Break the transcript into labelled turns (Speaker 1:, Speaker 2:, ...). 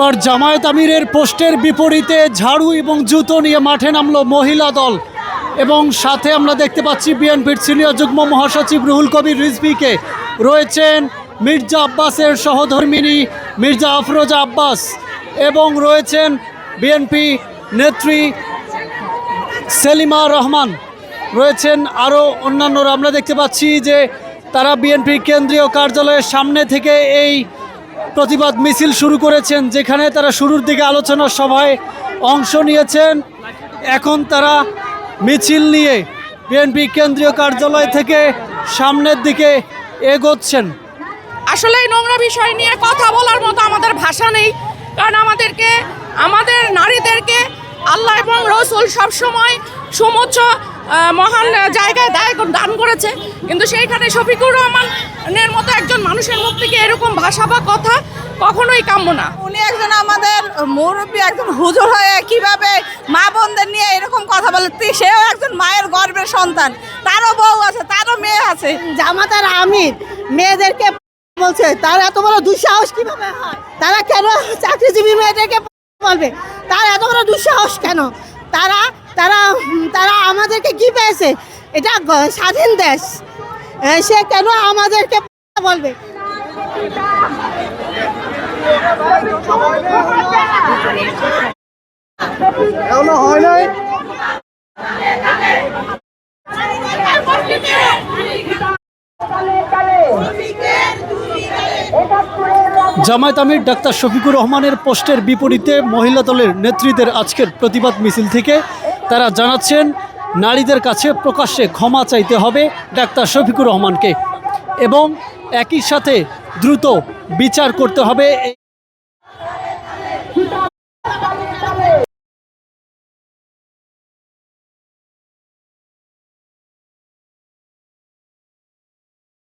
Speaker 1: এবার জামায়াত আমিরের পোস্টের বিপরীতে ঝাড়ু এবং জুতো নিয়ে মাঠে নামলো মহিলা দল এবং সাথে আমরা দেখতে পাচ্ছি বিএনপির সিনিয়র যুগ্ম মহাসচিব রুহুল কবির রিজভীকে, রয়েছেন মির্জা আব্বাসের সহধর্মিণী মির্জা আফরোজা আব্বাস এবং রয়েছেন বিএনপি নেত্রী সেলিমা রহমান, রয়েছেন আরও অন্যান্যরা। আমরা দেখতে পাচ্ছি যে তারা বিএনপি কেন্দ্রীয় কার্যালয়ের সামনে থেকে এই প্রতিবাদ মিছিল শুরু করেছেন, যেখানে তারা শুরুর দিকে আলোচনা সভায় অংশ নিয়েছেন। এখন তারা মিছিল নিয়ে বিএনপি কেন্দ্রীয় কার্যালয় থেকে সামনের দিকে এগোচ্ছেন।
Speaker 2: আসলে এই নোংরা বিষয় নিয়ে কথা বলার মতো আমাদের ভাষা নেই, কারণ আমাদের নারীদেরকে আল্লাহ এবং রসুল সবসময় সমুচ্চ মহান জায়গায় দান করেছে, কিন্তু সেইখানে শফিকুর রহমানের মতো একজন মানুষের মুখ থেকে এরকম ভাষা বা কথা কখনোই কাম্য না।
Speaker 3: উনি একজন আমাদের মুরব্বী, একজন হুজুর হয়ে কিভাবে মা বোনদের নিয়ে এরকম কথা বলে, সেও একজন মায়ের গর্ভের সন্তান, তারও বউ আছে, তারও মেয়ে আছে।
Speaker 4: জামাতার আমির মেয়েদেরকে বলছে, তার এত বড় দুঃসাহস কিভাবে হয়? তারা কেন চাকরিজীবী মেয়েদেরকে বলবে? তার এত বড় দুঃসাহস কেন? তারা তারা তারা আমাদেরকে কি পেয়েছে? এটা স্বাধীন দেশ, সে কেন আমাদেরকে বলবে? হয় নাই।
Speaker 1: জামায়াত আমির ডাক্তার শফিকুর রহমানের পোস্টের বিপরীতে মহিলা দলের নেত্রীদের আজকের প্রতিবাদ মিছিল থেকে তারা জানাচ্ছেন নারীদের কাছে প্রকাশ্যে ক্ষমা চাইতে হবে ডাক্তার শফিকুর রহমানকে এবং একই সাথে দ্রুত বিচার করতে হবে।